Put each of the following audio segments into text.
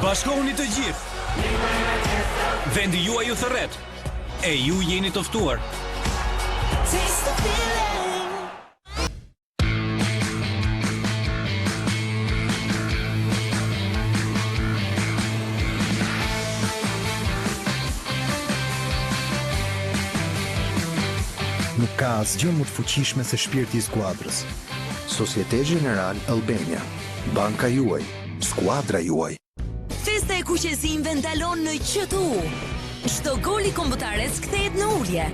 Bashkohuni të gjithë. Vendi juaj ju thërret. E ju jeni të ftuar. Nuk ka asgjë më të fuqishme se shpirti i skuadrës. Societe Generale Albania, banka juaj, skuadra juaj. Festa e kuqezimve ndalon në QTU. Çdo gol i kombëtares kthehet në ulje.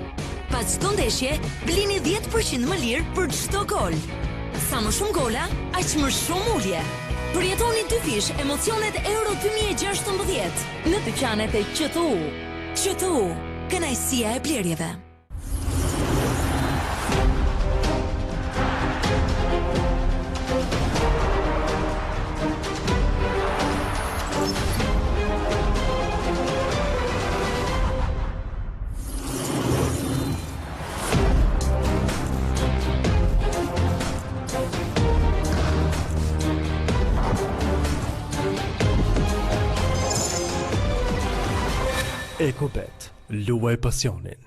Pas çdo ndeshje, blini 10% më lirë për çdo gol. Sa më shumë gola, aq më shumë ulje. Përjetoni dy fish emocionet Euro 2016 në dyqanet e QTU. QTU, kënaqësia e blerjeve. Ekobet, luaj pasionin.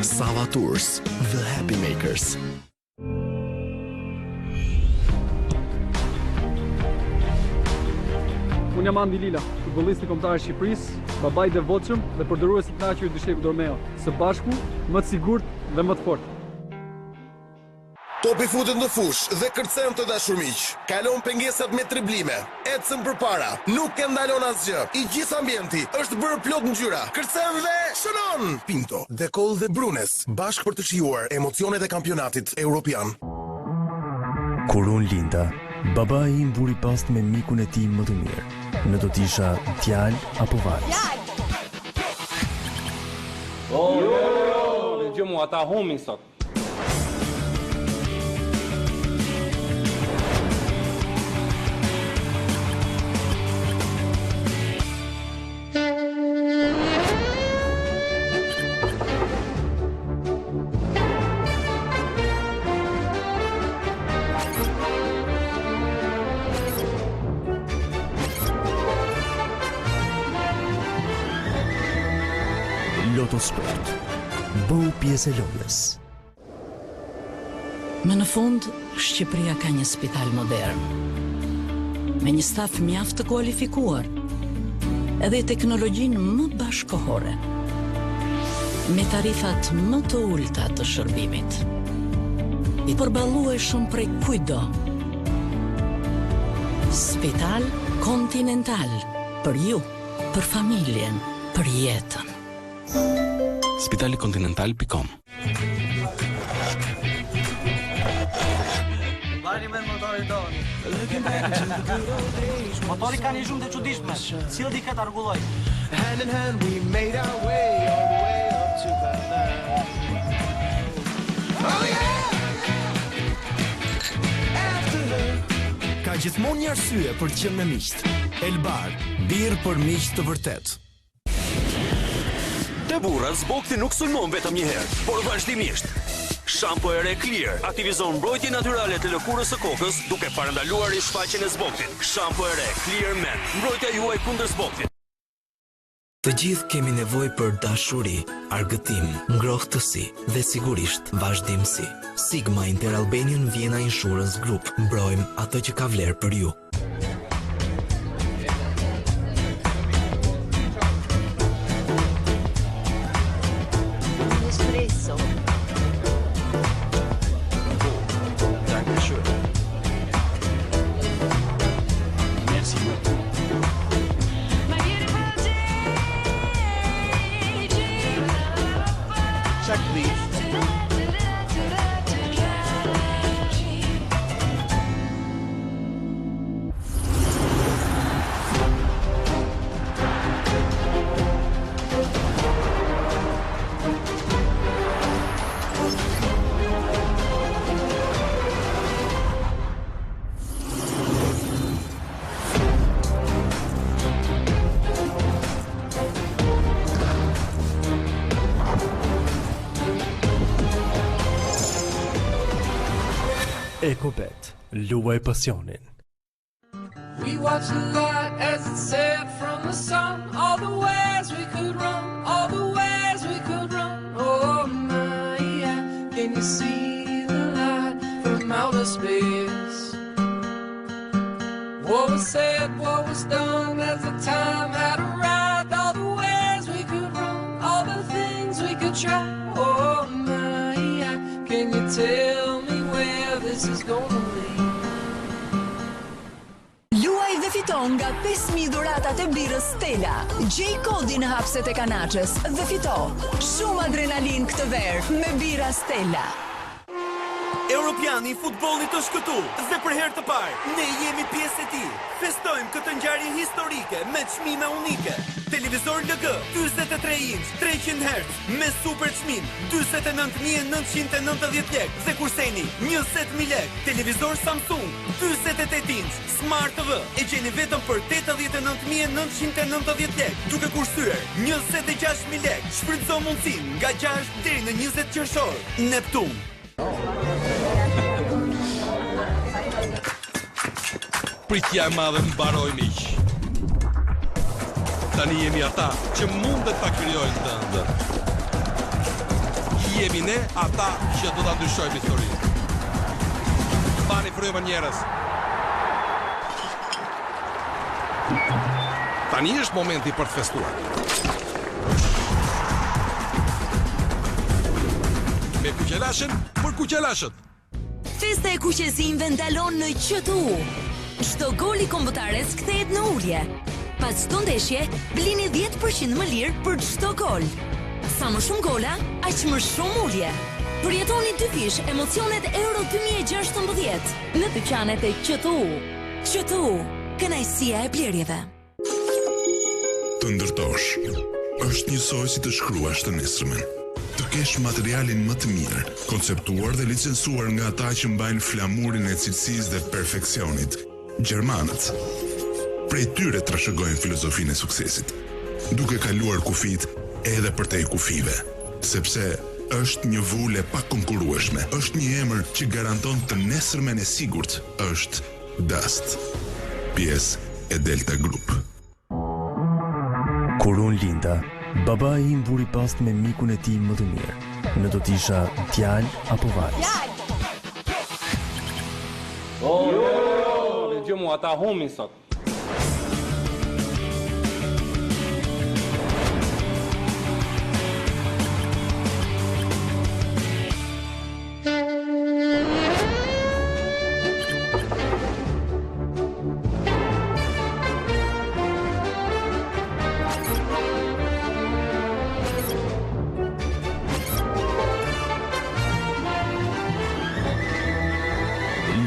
Sava Tours, the happy makers. Unë jam Andi Lila, futbollisti kombëtar i Shqipërisë, babai i devotshëm dhe përdoruesi i kënaqur i Dysheku Dormeo. Së bashku, më të sigurt dhe më të fortë. Topi futet në fush dhe kërcen të dashur miq. Kalon pengesat me triblime. Ecën përpara, nuk e ndalon asgjë. I gjithë ambienti është bërë plot ngjyra. Kërcen dhe shënon. Pinto, De Col dhe Brunes, bashkë për të shijuar emocionet e kampionatit evropian. Kur unë linda, baba im buri past me mikun e tij më të mirë. Në do t'isha djalë apo vajzë. Gjë mua ata humin sot. Loto Sport, bëu pjesë e lojës. Më në fund, Shqipëria ka një spital modern, me një staf mjaft të kualifikuar, edhe teknologjinë më bashkëkohore, me tarifat më të ulta të shërbimit, i përballueshëm prej kujdo. Spital Continental, për ju, për familjen, për jetën. Spitalicontinental.com. Vajni me motorin tonë. Motori ka një zhurmë të çuditshme. Cilë di këtë argulloj. Hand in hand we made our way all the way up to that land. Oh yeah! After her. Ka gjithmonë një arsye për të qenë me miq. Elbar, birë për miq të vërtet. Te burrat zbokti nuk sulmon vetëm një herë, por vazhdimisht. Shampo e re Clear aktivizon mbrojtjen natyrale të lëkurës së kokës duke parandaluar shfaqjen e zboktit. Shampo e re Clear Men, mbrojtja juaj kundër zboktit. Të gjithë kemi nevojë për dashuri, argëtim, ngrohtësi dhe sigurisht vazhdimsi. Sigma Interalbanian Vienna Insurance Group, mbrojmë ato që ka vlerë për ju. Ekobet, luaj pasionin. We watched the light as it set from the sun. All the ways we could run, all the ways we could run. Oh my, yeah. Can you see the light from outer space? What was said, what was done as the time had arrived. All the ways we could run, all the things we could try. Oh my, yeah. Can you tell me where this is gonna lead? Luaj dhe fiton nga 5.000 dhuratat e birrës Stella. Gjej kodin në hapset e Kanaçës dhe fito shumë adrenalin këtë verë me birra Stella. Europiani i futbollit është këtu dhe për herë të parë ne jemi pjesë e tij. Festojmë këtë ngjarje historike me çmime unike. Televizor LG 43 inch 300 Hz me super çmim 49.990 lekë dhe kurseni 20.000 lekë. Televizor Samsung 48 inch Smart TV e gjeni vetëm për 89.990 lekë duke kursyer 26.000 lekë. Shfrytëzo mundësinë nga 6 deri në 20 qershor. Neptun. Pritja e madhe mbaroi miq. Tani jemi ata që mundet ta krijojnë të ëndër. Jemi ne ata që do ta ndryshojmë historinë. Bani frymën njerëz. Tani është momenti për të festuar. Me kuqelashën për kuqelashët. Festa e kuqezimve ndalon në QTU. Çdo gol i kombëtares kthehet në ulje. Pas çdo ndeshje, blini 10% më lirë për çdo gol. Sa më shumë gola, aq më shumë ulje. Përjetoni dy fish emocionet Euro 2016 në dyqanet e QTU. QTU, kënaqësia e blerjeve. Të ndërtosh është njësoj si të shkruash të nesërmen. Të kesh materialin më të mirë, konceptuar dhe licencuar nga ata që mbajnë flamurin e cilësisë dhe perfeksionit. Gjermanët. Prej tyre trashëgojnë filozofinë e suksesit, duke kaluar kufit edhe përtej kufive, sepse është një vulë pa konkurrueshme, është një emër që garanton të nesërmen e sigurt, është Dust, pjesë e Delta Group. Kur unë linda, baba im buri past me mikun e tij më të mirë. Në do t'isha djalë apo vajzë. Gjë mua ata humin sot.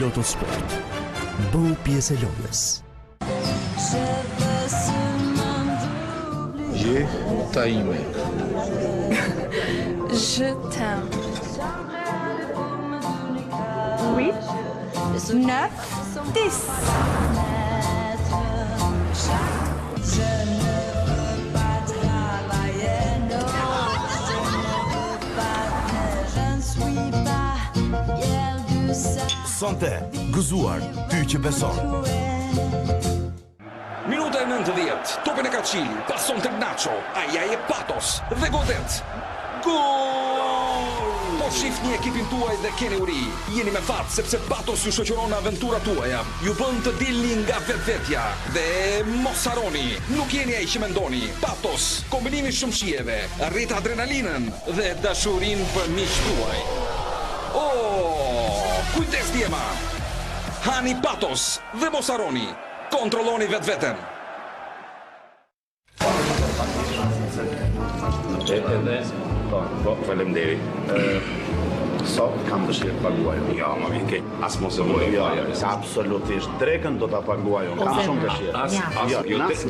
Loto Sport. Bëu pjesë e lojës. Je ta ime. Je t'aime. 8, 9, 10. Sonte, gëzuar, ty që beson. Minuta e 90, topin e ka qili, pason të Nacho, aja e Patos dhe godet. Gol! Po shifni ekipin tuaj dhe keni uri. Jeni me fat sepse Patos ju shoqëron aventura tuaja. Ju bën të dilni nga vetvetja dhe mos harroni. Nuk jeni ai që mendoni. Patos, kombinimi shumë shijeve, arrit adrenalinën dhe dashurinë për miqtë tuaj. Kujdes djema. Hani Patos dhe mos harroni. Kontrolloni vetveten. Faleminderit. Sot kam dëshirë të paguaj. Ja, ma vjen keq. As mos e voj. Ja, absolutisht. Drekën do ta paguaj. Kam shumë dëshirë. Jo,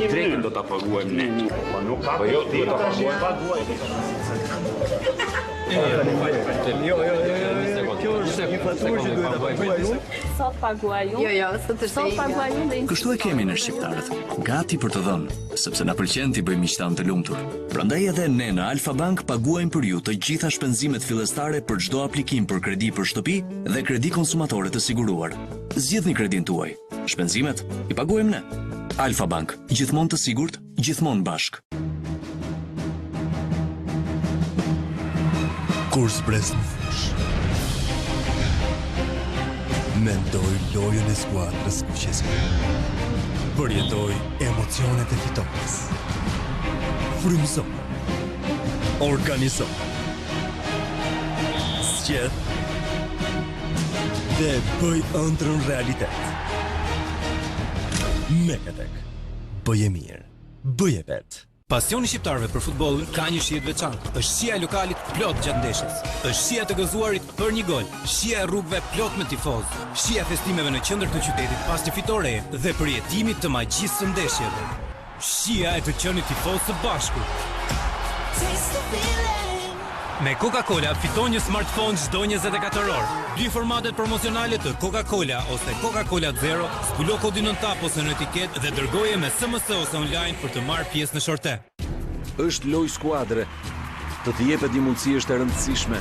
drekën do ta paguajmë ne. Po nuk ka. Po jo, do ta paguaj. Jo, kjo është një faturë që duhet ta paguaj unë. sot paguaj unë. Jo, sot paguaj unë dhe Kështu e kemi në shqiptarët, gati për të dhënë, sepse na pëlqen t'i bëjmë miqtan të lumtur. Prandaj edhe ne në Alfa Bank paguajmë për ju të gjitha shpenzimet fillestare për çdo aplikim për kredi për shtëpi dhe kredi konsumatore të siguruar. Zgjidhni kredin tuaj. Shpenzimet i paguajmë ne. Alfa Bank, gjithmonë të sigurt, gjithmonë bashk. Kur zbres në fush, mendoj lojën e skuadrës kuqeske. Përjetoj emocionet e fitores. Frymëzo. Organizo. Sqedh. Dhe bëj ëndrrën realitet. Mekatek. Bëje mirë. Bëje vetë. Pasioni shqiptarëve për futbollin ka një shije të veçantë. Është shija e lokalit plot gjatë ndeshjes. Është shija të gëzuarit për një gol. Shija e rrugëve plot me tifozë. Shija e festimeve në qendër të qytetit pas një fitore dhe përjetimit të magjisë së ndeshjeve. Shija e të qenit tifoz së bashku. Me Coca-Cola fiton një smartphone çdo 24 orë. 2 formatet promocionale të Coca-Cola ose Coca-Cola Zero, zbulo kodin në tap ose në etiket dhe dërgoje me SMS ose online për të marrë pjesë në shorte. Është lojë skuadre. Të të jepet një mundësi është e rëndësishme.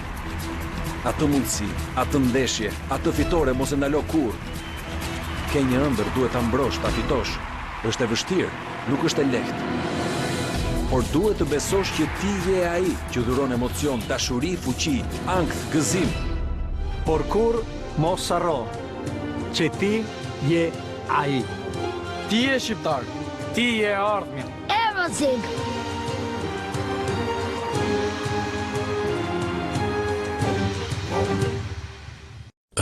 Atë mundësi, atë ndeshje, atë fitore mos e ndalo kurrë. Ke një ëndër, duhet ta mbrosh, ta fitosh. Është e vështirë, nuk është e lehtë. Por duhet të besosh që ti je ai që dhuron emocion, dashuri, fuqi, ankth, gëzim. Por kur mos harro që ti je ai. Ti je shqiptar, ti je ardhmja. Everything.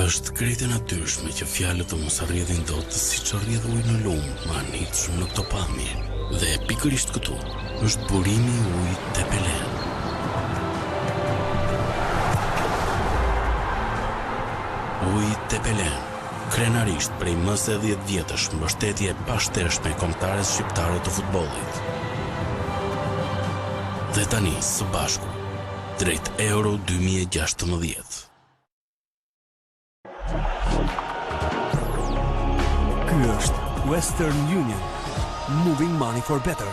Është krejtë e natyrshme që fjalët të mos arrjedhin dot siç arrjedh uji në lumë, më anitshëm në këto pamje. Dhe pikërisht këtu është burimi i ujit Tepelen. Uji Tepelen, krenarisht prej më se 10 vjetësh mbështetje e pashtershme e kombëtares shqiptare të futbollit. Dhe tani së bashku drejt Euro 2016. Ky është Western Union, moving money for better.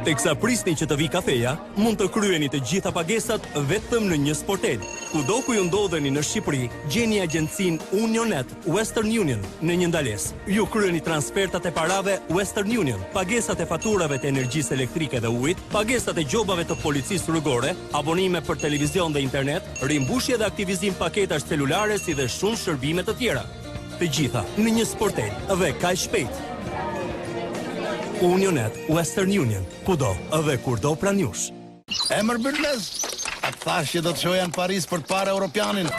Teksa prisni që të vi kafeja, mund të kryeni të gjitha pagesat vetëm në një sportel. Kudo ku ju ndodheni në Shqipëri, gjeni agjencinë Unionet Western Union në një ndalesë. Ju kryeni transfertat e parave Western Union, pagesat e faturave të energjisë elektrike dhe ujit, pagesat e gjobave të policisë rrugore, abonime për televizion dhe internet, rimbushje dhe aktivizim paketash celulare si dhe shumë shërbime të tjera. Të gjitha në një sportel dhe kaq shpejt. Unionet Western Union, kudo dhe kurdo pranë jush. Emër Byrnes, atë thash që do të shoja në Paris për para Europianin.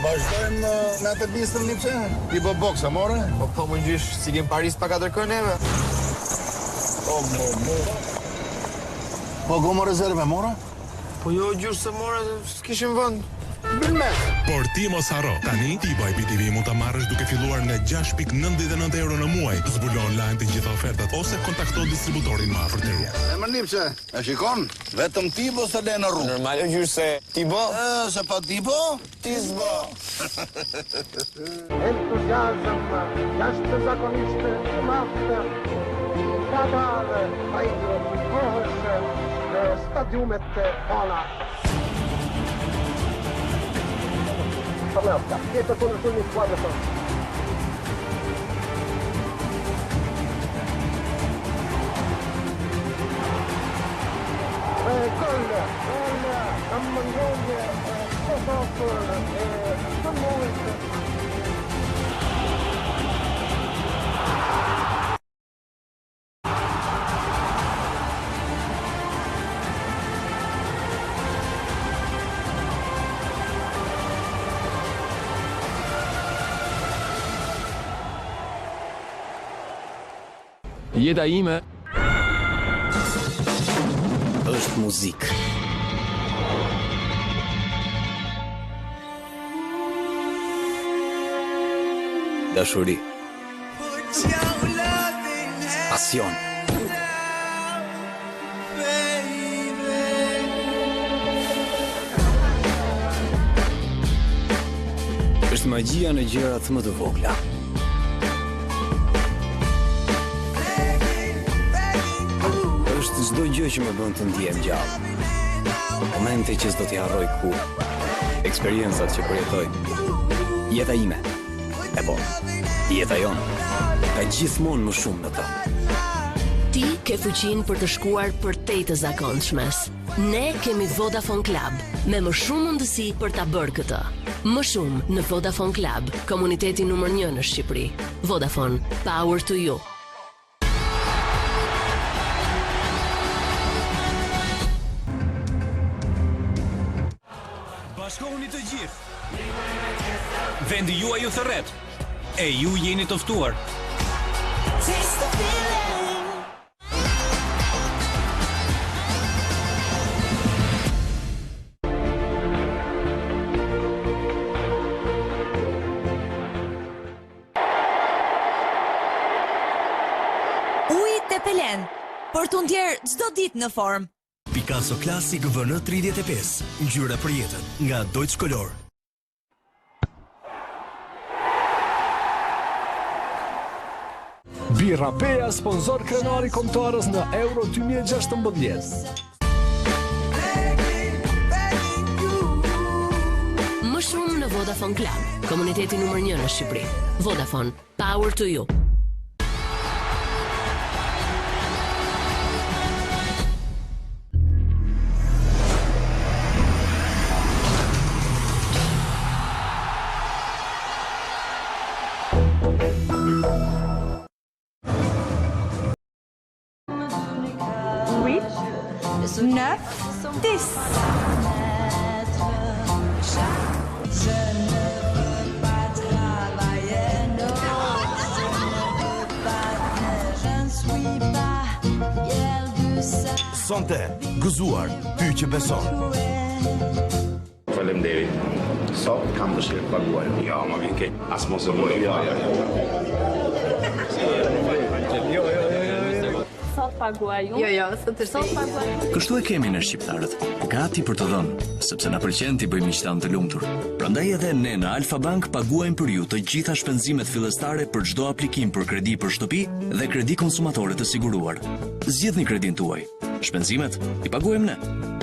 Vazhdojmë me atë bistër një pëse? Ti bë boksa, more? Po më gjysh, si kem Paris pa 4 kërneve. Po gomë rezerve, more? Po jo gjysh se more, s'kishim vënd. Por ti mos harro, tani Tiba IPTV mund ta marrësh duke filluar nga 6.99 euro në muaj. Zbulo online të gjitha ofertat ose kontakto distributorin më afër teje. E më nipse, e shikon? Vetëm Tibo se le në rrugë. Normal e gjysh se Tibo? Se pa Tibo, ti s'bo. Entuziazm jashtëzakonisht i madh. Kadar ai kohësh në stadiumet tona. Questo sono solo in squadra sono. Gol, Ammangogne, Jeta ime është muzikë. Dashuri. Pasion. Është magjia në gjërat më të vogla. Është çdo gjë që më bën të ndihem gjallë. Momente që s'do t'i harroj kurrë. Eksperiencat që përjetoj. Jeta ime. E po, jeta jonë. Ka gjithmonë më shumë në to. Ti ke fuqinë për të shkuar përtej të zakonshmes. Ne kemi Vodafone Club, me më shumë mundësi për ta bërë këtë. Më shumë në Vodafone Club, komuniteti numër 1 në Shqipëri. Vodafone, power to you. Bashkohuni të gjithë. Vendi juaj ju thërret. E ju jeni të ftuar. Tepelen, për të ndjerë çdo ditë në formë. Picasso Classic VN 35, ngjyra për jetën, nga Deutsche Color. Birra Peja, sponsor krenari kombëtarës në Euro 2016. Më shumë në Vodafone Club, komuniteti numër 1 në Shqipëri. Vodafone, power to you. Sonte, gëzuar, ty që beson. Faleminderit. Sot kam dëshirë të paguaj. Ja, ma vjen keq. As mos e bëj. Ja. Sot paguaj unë. Jo, sot paguaj. Kështu e kemi në shqiptarët, gati për të dhënë, sepse na pëlqen t'i bëjmë miqtan të lumtur. Prandaj edhe ne në Alfa Bank paguajmë për ju të gjitha shpenzimet fillestare për çdo aplikim për kredi për shtëpi dhe kredi konsumatore të siguruar. Zgjidhni kredin tuaj. Shpenzimet i paguajmë ne.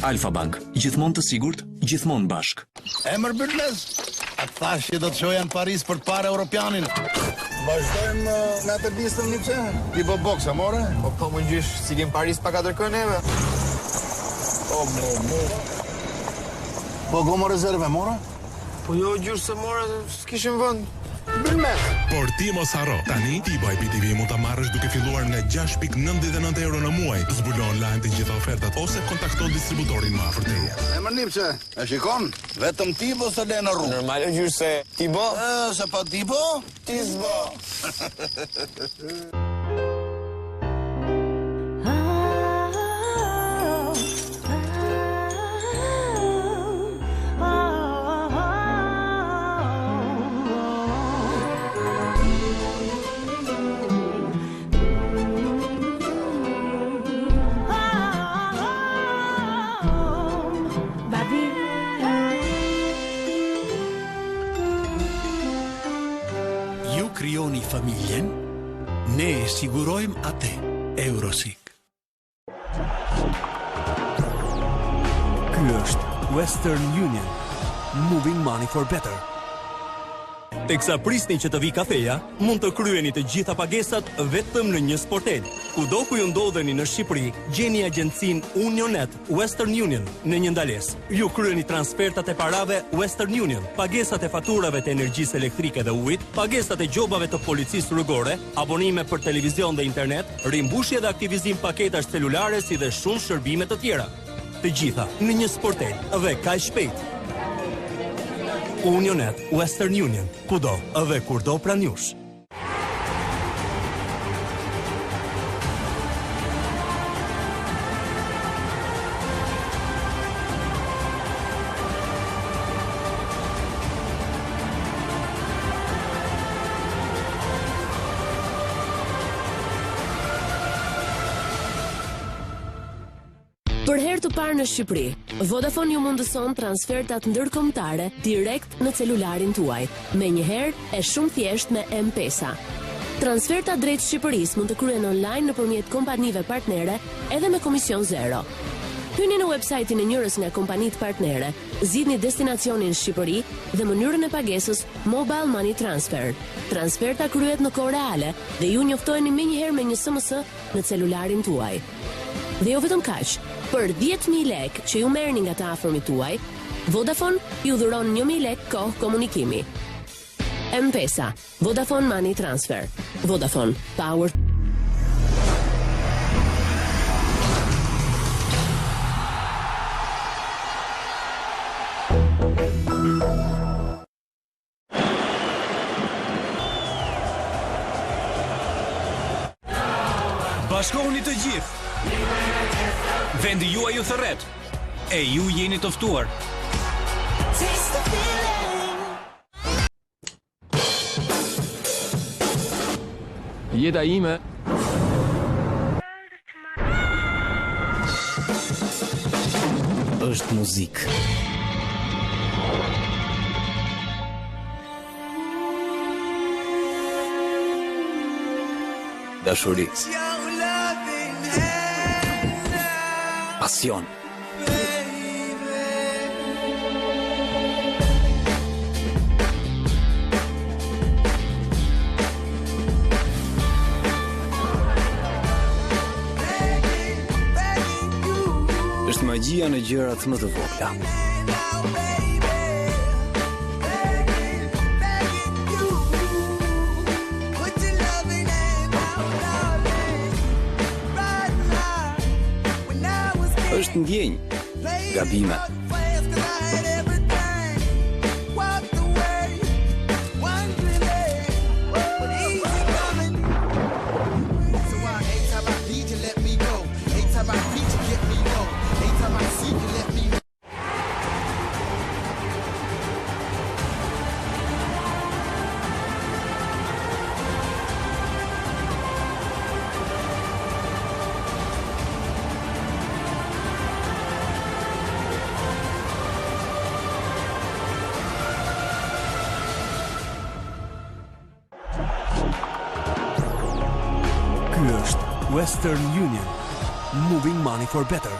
Alfa Bank, gjithmonë të sigurt, gjithmonë bashk. Emër Byrnes, atë thash që do të shoja në Paris për të parë Europianin. Vazhdojmë me atë listën një pse? Ti bo boksa, more? Po më gjysh, si kem Paris pa 4 neve. Po gomo rezerve, more? Po jo gjysh se more, s'kishim vënd. Byrnes! Por ti mos harro, tani T-Buy BTV mund ta marrësh duke filluar nga 6.99 euro në muaj. Zbulo online të gjitha ofertat ose kontakto distributorin më afër teje. Emër Nipse, e shikon? Vetëm ti bo së le në rrugë. Normal o gjysh se ti bo? Se pa ti bo, ti s'bo. Krijoni familjen, ne e sigurojmë atë. Eurosik. Ky është Western Union, moving money for better. Teksa prisni që të vi kafeja, mund të kryeni të gjitha pagesat vetëm në një sportel. Kudo ku ju ndodheni në Shqipëri, gjeni agjencin Unionet Western Union në një ndalesë. Ju kryeni transfertat e parave Western Union, pagesat e faturave të energjisë elektrike dhe ujit, pagesat e gjobave të policisë rrugore, abonime për televizion dhe internet, rimbushje dhe aktivizim paketash celulare si dhe shumë shërbime të tjera. Të gjitha në një sportel dhe kaq shpejt. Unionet Western Union, kudo dhe kurdo pranë jush. Për herë të parë në Shqipëri, Vodafone ju mundëson transfertat ndërkombëtare direkt në celularin tuaj, menjëherë e shumë thjesht me M-Pesa. Transfertat drejt Shqipërisë mund të kryen online nëpërmjet kompanive partnere edhe me komision zero. Hyni në websajtin e njërës nga kompanitë partnere, zgjidhni destinacionin Shqipëri dhe mënyrën e pagesës Mobile Money Transfer. Transferta kryhet në kohë reale dhe ju njoftoheni menjëherë me një SMS në celularin tuaj. Dhe jo vetëm kaq, për 10.000 lekë që ju merrni nga të afërmit tuaj, Vodafone ju dhuron 1.000 lekë kohë komunikimi. M-Pesa, Vodafone Money Transfer. Vodafone, Power. Bashkohuni të gjithë. Vendi juaj ju thërret. E ju jeni të ftuar. Jeta ime është muzikë. Dashuri. Pasion. Është magjia në gjërat më të vogla. Është ndjenjë, gabime. Western Union, moving money for better.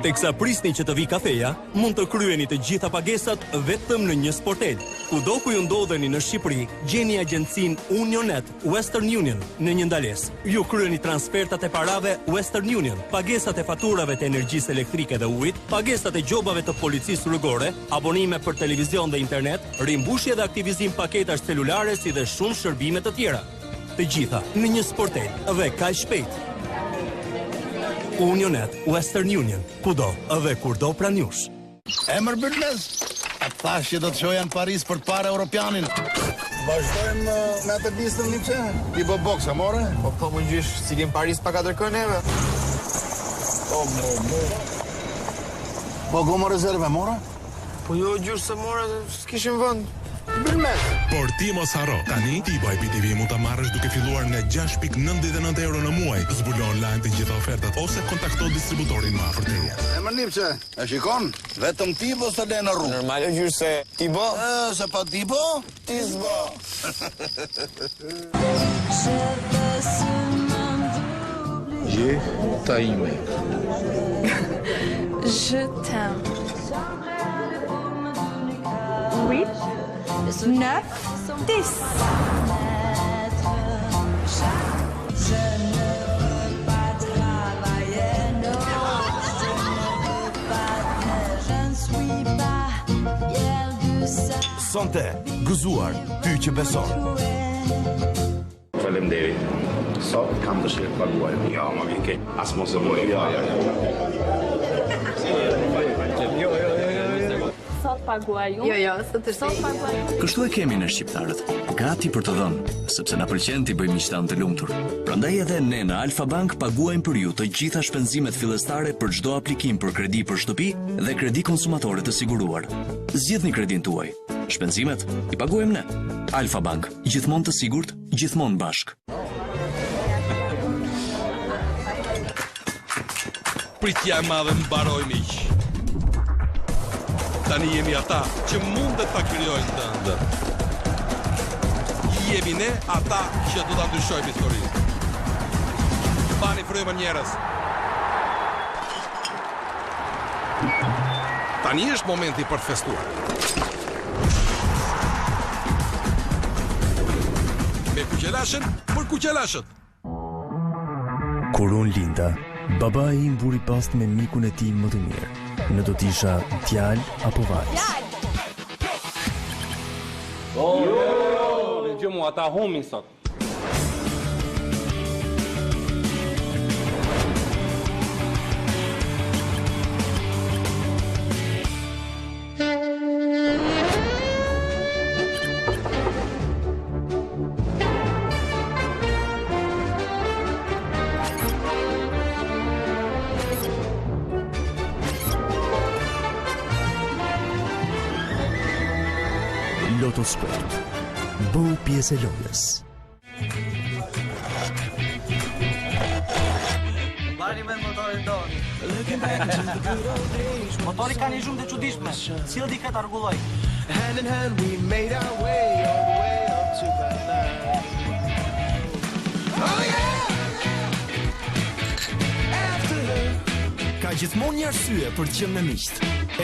Teksa prisni që të vi kafeja, mund të kryeni të gjitha pagesat vetëm në një sportel. Kudo ku ju ndodheni në Shqipëri, gjeni agjencin Unionet Western Union në një ndales. Ju kryeni transfertat e parave Western Union, pagesat e faturave të energjisë elektrike dhe ujit, pagesat e gjobave të policisë rrugore, abonime për televizion dhe internet, rimbushje dhe aktivizim paketash celulare si dhe shumë shërbime të tjera. Të gjitha në një sportel dhe kaq shpejt. Unionet Western Union, kudo dhe kurdo pranë jush. Emër Byrnes, atë thash që do të shoja në Paris për të parë Europianin. Vazhdojmë me atë bistën një pse? Ti bë boksa, more? Po më gjysh, si kem Paris pa 4 kërneve. Po gomo rezerve, more? Po jo gjysh se more, s'kishim vënd. Byrnes! Por ti mos harro, tani Tigo IPTV mund ta marrësh duke filluar nga 6.99 euro në muaj. Zbulo online të gjitha ofertat ose kontakto distributorin më afër teje. Emër Lipçe, e shikon? Vetëm Tibo s'e lë në rrugë. Normal gjysh se Tibo? Se pa Tibo, ti s'bo. Jeta ime. Je t'aime. 8, 9, 10. Sonte, gëzuar, ty që beson. Faleminderit. Sot kam dëshirë të paguaj. Ja, ma vjen keq. As mos e bëj. Ja. Sot paguaj unë. Jo, sot paguaj. Kështu e kemi në shqiptarët, gati për të dhënë, sepse na pëlqen t'i bëjmë miqtan të lumtur. Prandaj edhe ne në Alfa Bank paguajmë për ju të gjitha shpenzimet fillestare për çdo aplikim për kredi për shtëpi dhe kredi konsumatore të siguruar. Zgjidhni kredin tuaj. Shpenzimet i paguajmë ne. Alfa Bank, gjithmonë të sigurt, gjithmonë bashk. Pritja e madhe mbaroi miq. Tani jemi ata që mundet ta krijojnë të ëndër. Jemi ne ata që do ta ndryshojmë historinë. Bani frymën njerëz. Tani është momenti për të festuar. Me kuqelashën për kuqelashët. Kur unë linda, baba im buri past me mikun e tij më të mirë. Në do t'isha djalë apo vajzë. Dhe gjë mua, ata humin sot. Loto Sport. Bëu pjesë e lojës. Bani me motorin doni. Motori ka një zhurmë të çuditshme. Sjell di këtë rregulloj. Hand in hand we made our way all the way up to that night. Oh yeah! Ka gjithmonë një arsye për të qenë me miq.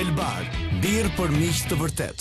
Elbar, birr për miq të vërtet.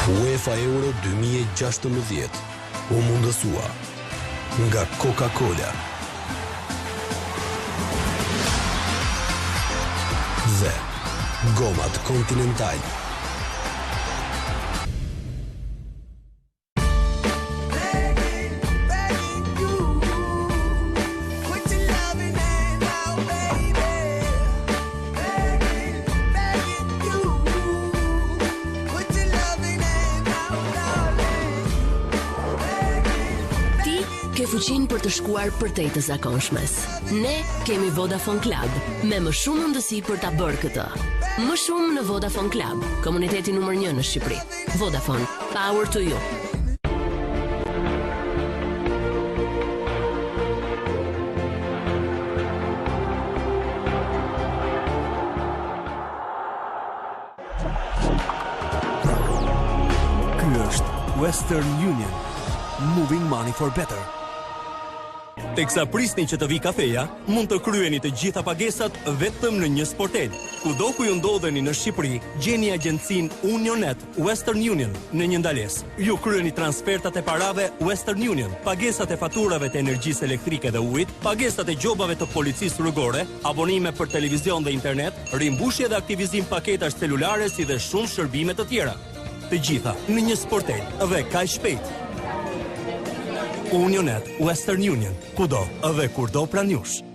UEFA Euro 2016 u mundësua nga Coca-Cola dhe gomat Continental. Fuqin për të shkuar përtej të zakonshmes. Ne kemi Vodafone Club, me më shumë mundësi për ta bërë këtë. Më shumë në Vodafone Club, komuniteti numër 1 në Shqipëri. Vodafone, power to you. Ky është Western Union, moving money for better. Teksa prisni që të vi kafeja, mund të kryeni të gjitha pagesat vetëm në një sportel. Kudo ku ju ndodheni në Shqipëri, gjeni agjencinë Unionet Western Union në një ndalesë. Ju kryeni transfertat e parave Western Union, pagesat e faturave të energjisë elektrike dhe ujit, pagesat e gjobave të policisë rrugore, abonime për televizion dhe internet, rimbushje dhe aktivizim paketash celulare si dhe shumë shërbime të tjera. Të gjitha në një sportel dhe kaq shpejt. Unionet Western Union, kudo dhe kurdo pranë jush.